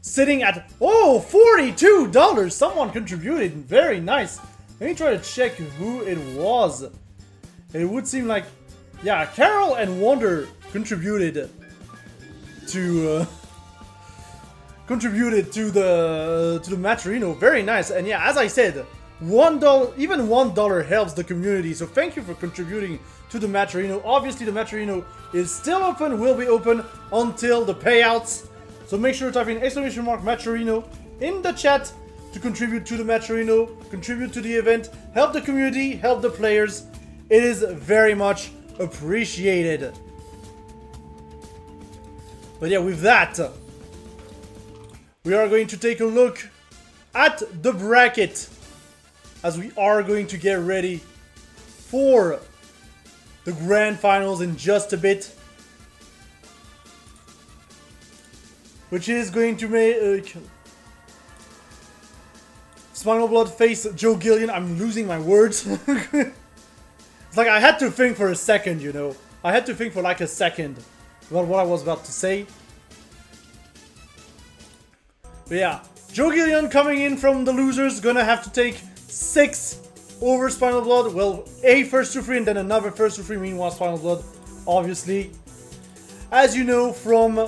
sitting at, oh, $42. Someone contributed, very nice. Let me try to check who it was. It would seem like, yeah, Carol and Wonder contributed to the Matcherino. Very nice. And yeah, as I said, $1, even $1 helps the community. So thank you for contributing to the Matcherino. Obviously, the Matcherino is still open, will be open until the payouts. So make sure to type in !Matcherino in the chat to contribute to the Matcherino, contribute to the event, help the community, help the players. It is very much appreciated. But yeah, with that, we are going to take a look at the bracket, as we are going to get ready for the grand finals in just a bit, which is going to make Spinal Blood face Joe Gillian. I'm losing my words. It's like I had to think for a second, you know. I had to think for like a second about what I was about to say. But yeah, Joe Gillian coming in from the losers, gonna have to take 6 over Spinal Blood. Well, a first to 3 and then another first to 3, meanwhile Spinal Blood, obviously, as you know from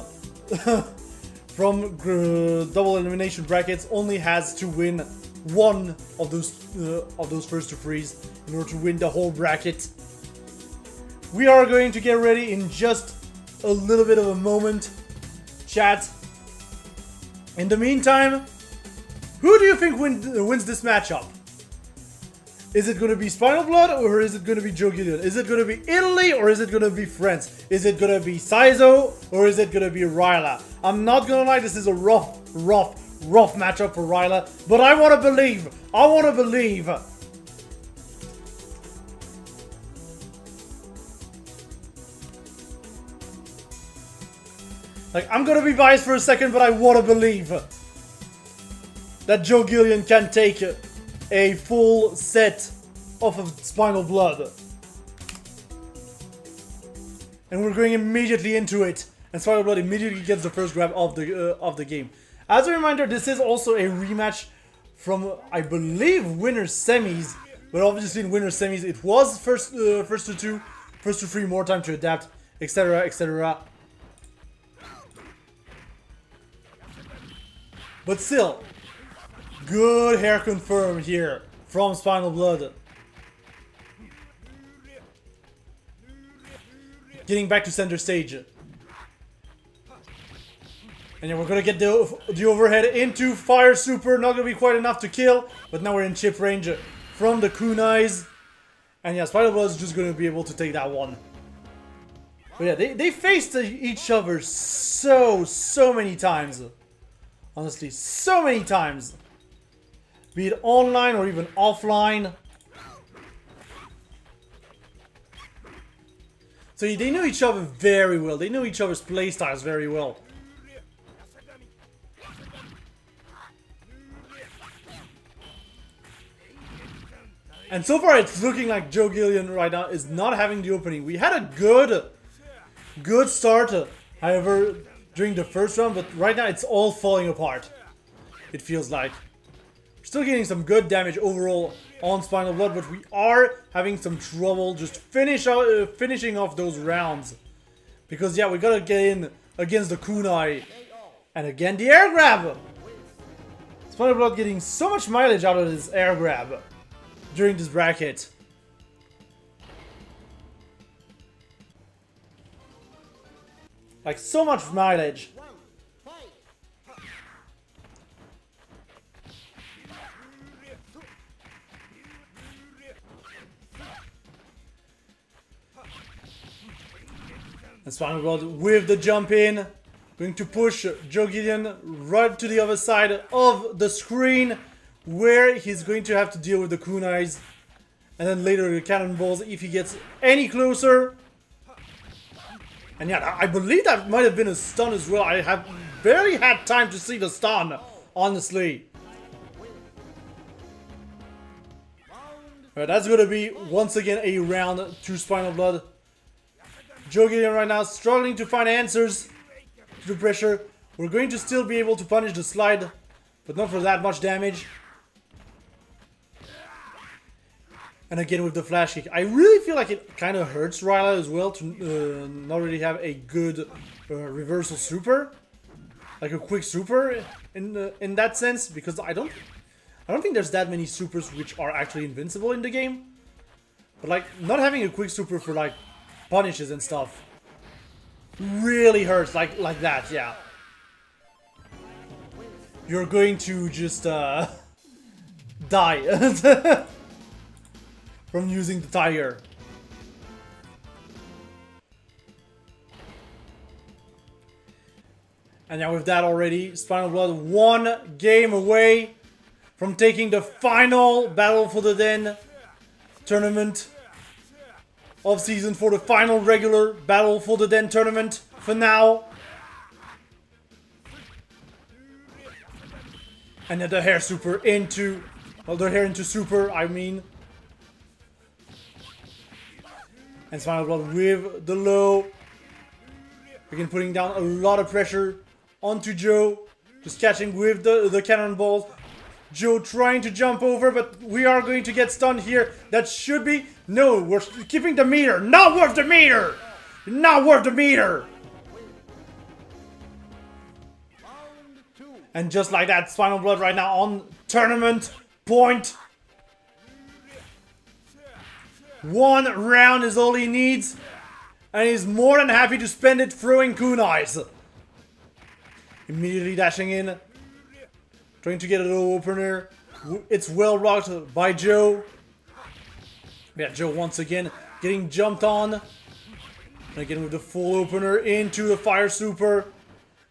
from double elimination brackets, only has to win one of those first to 3s in order to win the whole bracket. We are going to get ready in just a little bit of a moment, chat. In the meantime, who do you think wins this matchup? Is it going to be Spinal Blood or is it going to be Joe Gillian? Is it going to be Italy or is it going to be France? Is it going to be Saizo or is it going to be Ryla? I'm not going to lie, this is a rough matchup for Ryla, but I want to believe. I want to believe. Like, I'm gonna be biased for a second, but I want to believe that Joe Gillian can take a full set of Spinal Blood. And we're going immediately into it. And Spinal Blood immediately gets the first grab of the game. As a reminder, this is also a rematch from, I believe, winner semis. But obviously in winner semis, it was first to 2, first to 3, more time to adapt, etc, etc. But still, good hair confirmed here from Spinal Blood. Getting back to center stage. And yeah, we're gonna get the overhead into Fire Super. Not gonna be quite enough to kill, but now we're in chip range from the kunais. And yeah, Spinal Blood is just gonna be able to take that one. But yeah, they faced each other so many times. Honestly, so many times. Be it online or even offline. So they know each other very well. They know each other's playstyles very well. And so far it's looking like Joe Gillian right now is not having the opening. We had a good start, however, during the first round, but right now it's all falling apart. It feels like. We're still getting some good damage overall on Spinal Blood, but we are having some trouble just finishing off those rounds. Because yeah, we gotta get in against the kunai. And again, the air grab! Spinal Blood getting so much mileage out of this air grab during this bracket. Like, so much mileage. And Spinal Blood with the jump in. Going to push Joe Gillian right to the other side of the screen, where he's going to have to deal with the kunais. And then later the cannonballs if he gets any closer. And yeah, I believe that might have been a stun as well. I have barely had time to see the stun, honestly. Alright, that's gonna be once again a round to Spinal Blood. Joe Gillian right now struggling to find answers to the pressure. We're going to still be able to punish the slide, but not for that much damage. And again with the flash kick. I really feel like it kind of hurts Ryla as well to not really have a good reversal super. Like a quick super in that sense, because I don't think there's that many supers which are actually invincible in the game. But like not having a quick super for like punishes and stuff really hurts like that, yeah. You're going to just die. From using the tiger. And now with that already, Spinal Blood 1 game away from taking the final Battle for the Den tournament of Season 4, the final regular Battle for the Den tournament for now. And then the hair super into, well, the hair into super, I mean. And Spinal Blood with the low. Again, putting down a lot of pressure onto Joe. Just catching with the cannonballs. Joe trying to jump over, but we are going to get stunned here. That should be... No, we're keeping the meter. Not worth the meter! Not worth the meter! And just like that, Spinal Blood right now on tournament point. 1 round is all he needs. And he's more than happy to spend it throwing kunais. Immediately dashing in. Trying to get a low opener. It's well rocked by Joe. Yeah, Joe once again getting jumped on. And again with the full opener into the fire super.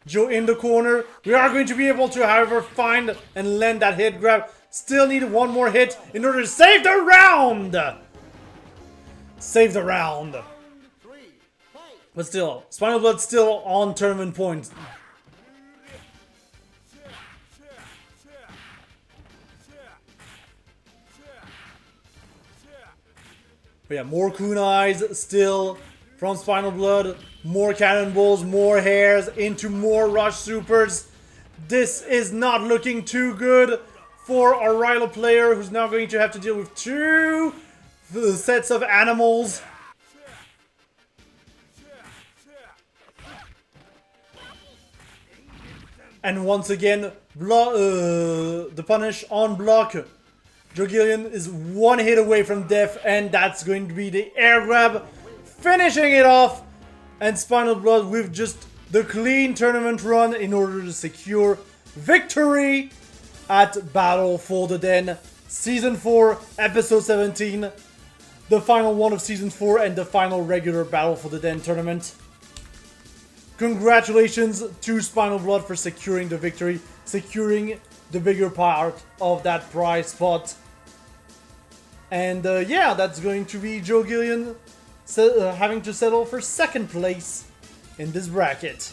Joe in the corner. We are going to be able to, however, find and land that hit grab. Still need one more hit in order to save the round. Save the round. But still, Spinal Blood still on tournament points. But yeah, more kunais still from Spinal Blood. More cannonballs, more hairs into more rush supers. This is not looking too good for our rival player, who's now going to have to deal with 2 sets of animals. And once again, the punish on block. Joe Gillian is 1 hit away from death, and that's going to be the air grab, finishing it off. And Spinal Blood with just the clean tournament run in order to secure victory at Battle for the Den, Season 4, Episode 17. The final one of Season 4 and the final regular Battle for the Den tournament. Congratulations to Spinal Blood for securing the victory, securing the bigger part of that prize spot. And yeah, that's going to be Joe Gillian having to settle for 2nd place in this bracket.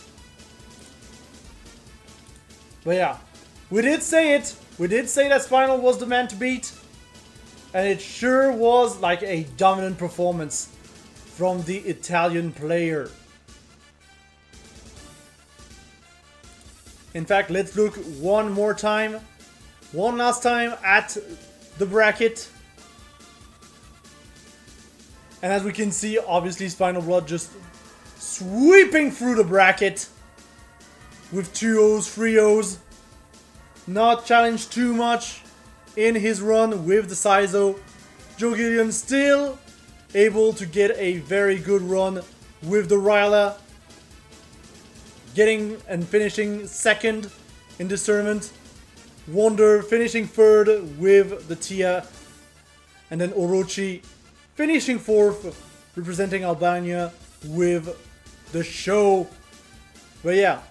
But yeah, we did say it. We did say that Spinal was the man to beat. And it sure was like a dominant performance from the Italian player. In fact, let's look one last time at the bracket. And as we can see, obviously Spinal Blood just sweeping through the bracket with 2 O's, 3 O's. Not challenged too much in his run with the Sizo. Joe Gillian still able to get a very good run with the Ryla. Getting and finishing 2nd in this tournament. Wonder finishing 3rd with the Tia. And then Orochi finishing 4th, representing Albania with the show. But yeah,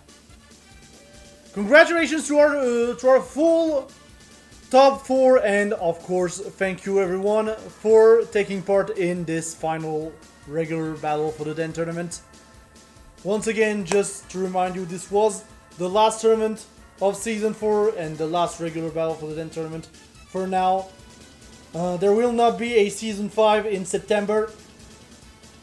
congratulations to our full top 4, and of course, thank you everyone for taking part in this final regular Battle for the Den tournament. Once again, just to remind you, this was the last tournament of Season 4 and the last regular Battle for the Den tournament for now. There will not be a Season 5 in September.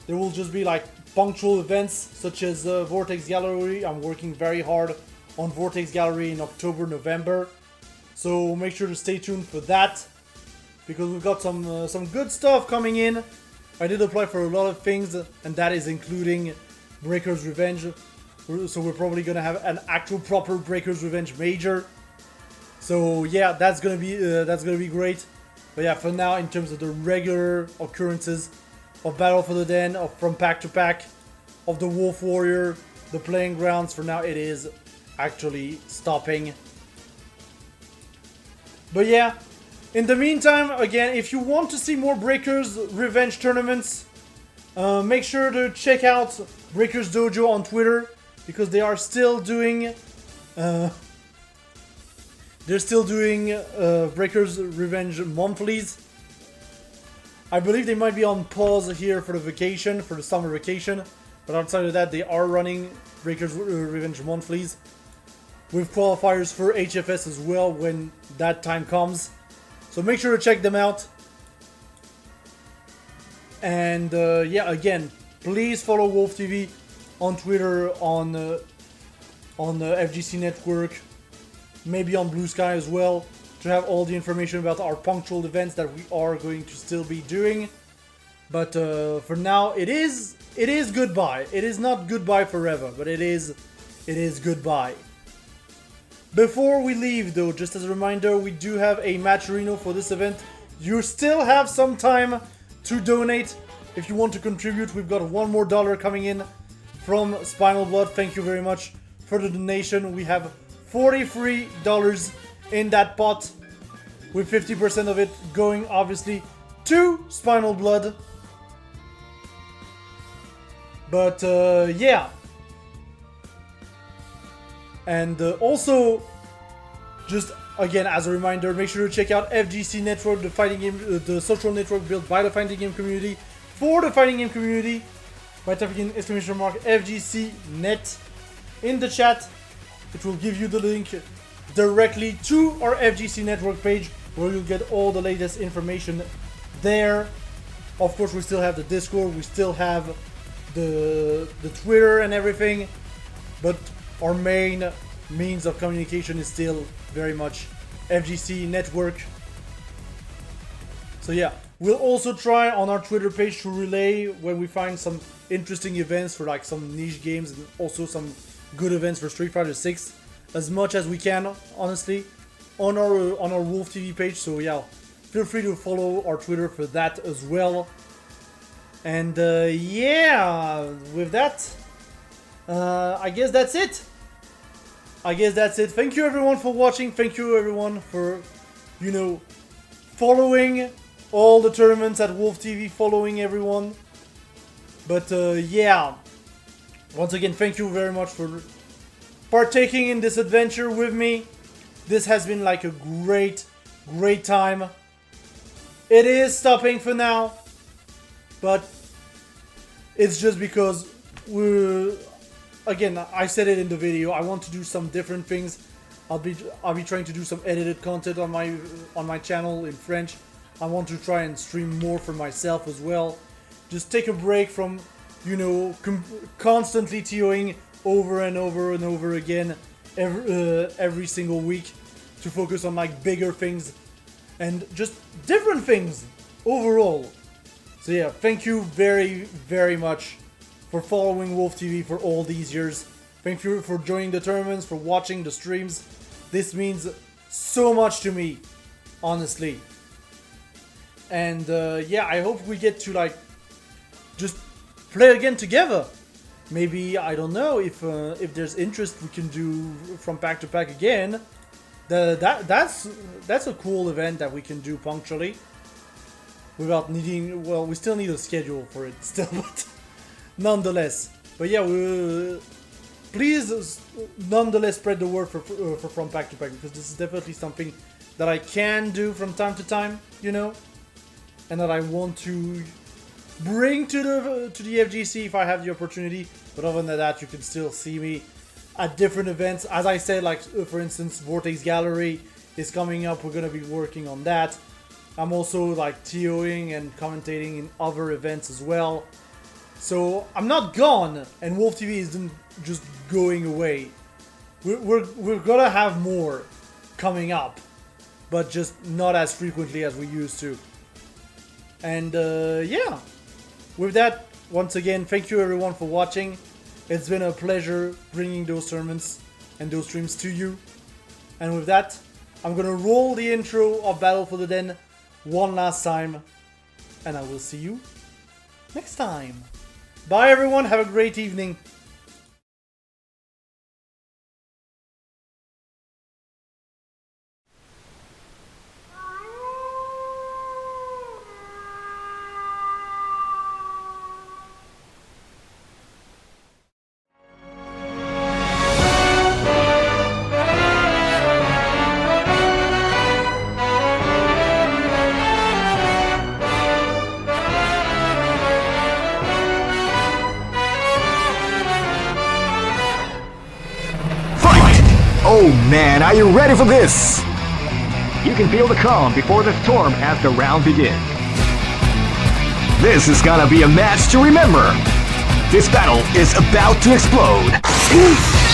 There will just be like punctual events such as Vortex Gallery. I'm working very hard on Vortex Gallery in October, November. So make sure to stay tuned for that, because we've got some good stuff coming in. I did apply for a lot of things, and that is including Breaker's Revenge. So we're probably gonna have an actual proper Breaker's Revenge major. So yeah, that's gonna be great. But yeah, for now, in terms of the regular occurrences of Battle for the Den, from pack to pack, of the Wolf Warrior, the playing grounds, for now it is actually stopping. But yeah, in the meantime, again, if you want to see more Breakers Revenge tournaments, make sure to check out Breakers Dojo on Twitter, because they are still doing They're still doing Breakers Revenge monthlies. I believe they might be on pause here for the vacation, for the summer vacation. But outside of that, they are running Breakers Revenge monthlies. With qualifiers for HFS as well when that time comes. So make sure to check them out. And yeah, again, please follow Wolf TV on Twitter, on the FGC Network, maybe on Blue Sky as well, to have all the information about our punctual events that we are going to still be doing. But for now, it is goodbye. It is not goodbye forever, but it is goodbye. Before we leave though, just as a reminder, we do have a Matcherino for this event. You still have some time to donate if you want to contribute. We've got $1 more coming in from Spinal Blood. Thank you very much for the donation. We have $43 in that pot, with 50% of it going obviously to Spinal Blood. But yeah. And also, just again as a reminder, make sure to check out FGC Network, the fighting game, the social network built by the fighting game community for the fighting game community, by typing in !FGC Net in the chat. It will give you the link directly to our FGC Network page, where you'll get all the latest information there. Of course, we still have the Discord, we still have the Twitter and everything, but our main means of communication is still very much FGC Network. So yeah, we'll also try on our Twitter page to relay when we find some interesting events for like some niche games, and also some good events for Street Fighter 6, as much as we can, honestly, on our Wolf TV page. So yeah, feel free to follow our Twitter for that as well. And yeah, with that, I guess that's it. Thank you everyone for watching. Thank you everyone for, you know, following all the tournaments at Wolf TV, following everyone. But yeah, once again, thank you very much for partaking in this adventure with me. This has been like a great time. It is stopping for now, but it's just because again, I said it in the video, I want to do some different things. I'll be trying to do some edited content on my channel in French. I want to try and stream more for myself as well. Just take a break from, you know, constantly TOing over and over and over again every single week, to focus on like bigger things and just different things overall. So yeah, thank you very much for following Wolf TV for all these years. Thank you for joining the tournaments, for watching the streams. This means so much to me, honestly. And yeah, I hope we get to like just play again together. Maybe, I don't know, if there's interest, we can do from pack to pack again. That's a cool event that we can do punctually, without needing, well, we still need a schedule for it still, but nonetheless. But yeah, please nonetheless spread the word for from pack to pack, because this is definitely something that I can do from time to time, you know, and that I want to bring to the FGC if I have the opportunity. But other than that, you can still see me at different events. As I said, like for instance, Vortex Gallery is coming up. We're gonna be working on that. I'm also like TOing and commentating in other events as well. So I'm not gone, and Wolf TV isn't just going away. We're gonna have more coming up, but just not as frequently as we used to. And yeah, with that, once again, thank you everyone for watching. It's been a pleasure bringing those tournaments and those streams to you. And with that, I'm gonna roll the intro of Battle for the Den one last time, and I will see you next time. Bye everyone, have a great evening. Oh man, are you ready for this? You can feel the calm before the storm as the round begins. This is gonna be a match to remember. This battle is about to explode.